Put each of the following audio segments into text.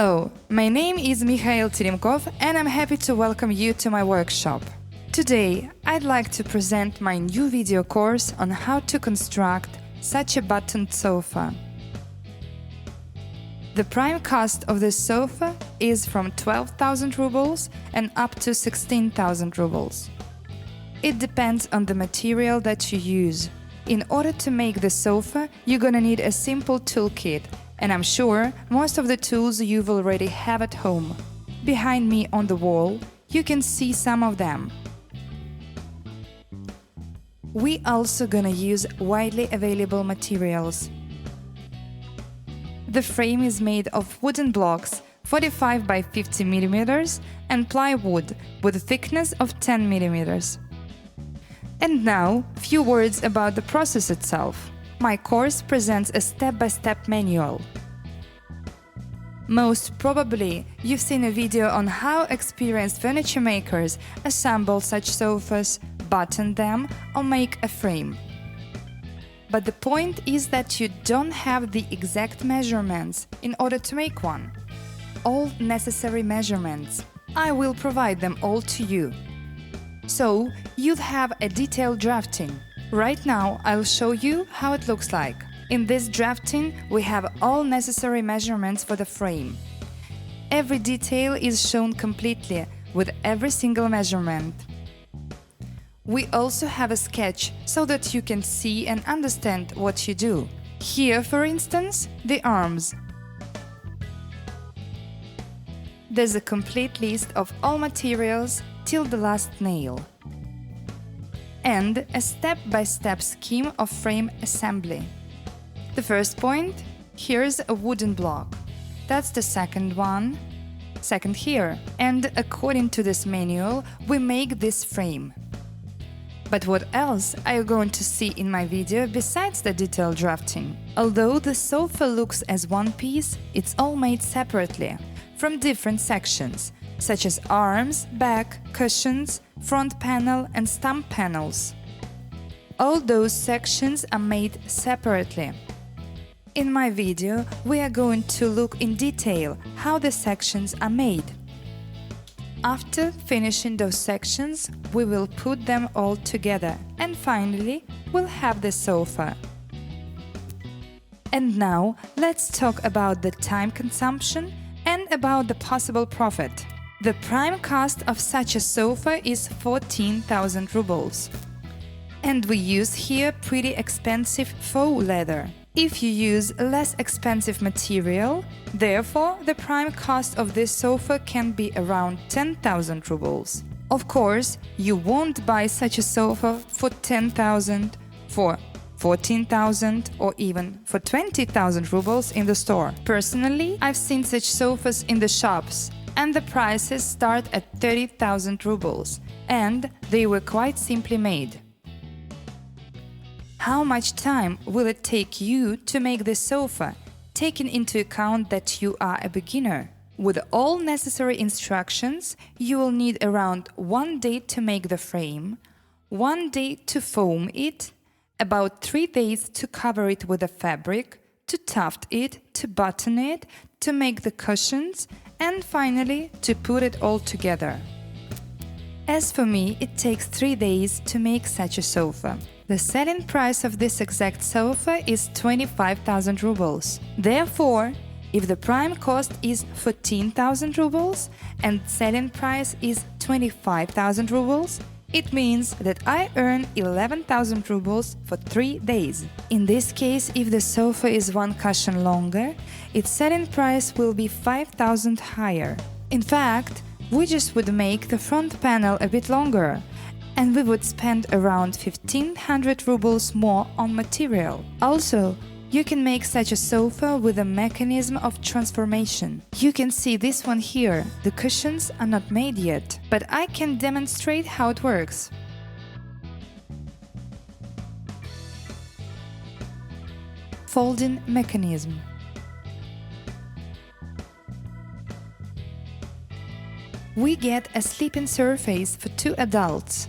Hello, my name is Mikhail Tereмкov and I'm happy to welcome you to my workshop. Today, I'd like to present my new video course on how to construct such a buttoned sofa. The prime cost of this sofa is from 12,000 rubles and up to 16,000 rubles. It depends on the material that you use. In order to make the sofa, you're gonna need a simple toolkit, and I'm sure most of the tools you already have at home. Behind me on the wall, you can see some of them. We also gonna use widely available materials. The frame is made of wooden blocks 45 by 50 mm and plywood with a thickness of 10 mm. And now, few words about the process itself. My course presents a step-by-step manual. Most probably, you've seen a video on how experienced furniture makers assemble such sofas, button them, or make a frame. But the point is that you don't have the exact measurements in order to make one. All necessary measurements. I will provide them all to you. So, you'll have a detailed drafting. Right now, I'll show you how it looks like. In this drafting, we have all necessary measurements for the frame. Every detail is shown completely, with every single measurement. We also have a sketch, so that you can see and understand what you do. Here, for instance, the arms. There's a complete list of all materials till the last nail. And a step-by-step scheme of frame assembly. The first point, here's a wooden block. That's the second one. Second here. And according to this manual, we make this frame. But what else are you going to see in my video besides the detailed drafting? Although the sofa looks as one piece, it's all made separately, from different sections, such as arms, back, cushions, front panel and stump panels. All those sections are made separately. In my video, we are going to look in detail how the sections are made. After finishing those sections, we will put them all together and finally, we'll have the sofa. And now, let's talk about the time consumption and about the possible profit. The prime cost of such a sofa is 14,000 rubles. And we use here pretty expensive faux leather. If you use less expensive material, therefore the prime cost of this sofa can be around 10,000 rubles. Of course, you won't buy such a sofa for 10,000, for 14,000 or even for 20,000 rubles in the store. Personally, I've seen such sofas in the shops, and the prices start at 30,000 rubles, and they were quite simply made. How much time will it take you to make this sofa, taking into account that you are a beginner? With all necessary instructions, you will need around 1 day to make the frame, 1 day to foam it, about 3 days to cover it with a fabric, to tuft it, to button it, to make the cushions, and finally to put it all together. As for me, it takes 3 days to make such a sofa. The selling price of this exact sofa is 25,000 rubles. Therefore, if the prime cost is 14,000 rubles and selling price is 25,000 rubles, it means that I earn 11,000 rubles for 3 days. In this case, if the sofa is one cushion longer, its selling price will be 5,000 higher. In fact, we just would make the front panel a bit longer, and we would spend around 1,500 rubles more on material. Also, you can make such a sofa with a mechanism of transformation. You can see this one here. The cushions are not made yet, but I can demonstrate how it works. Folding mechanism. We get a sleeping surface for 2 adults.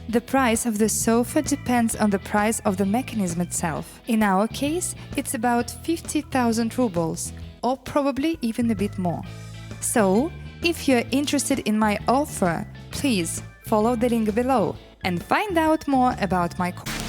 The price of the sofa depends on the price of the mechanism itself. In our case, it's about 50,000 rubles, or probably even a bit more. So, if you're interested in my offer, please follow the link below and find out more about my course.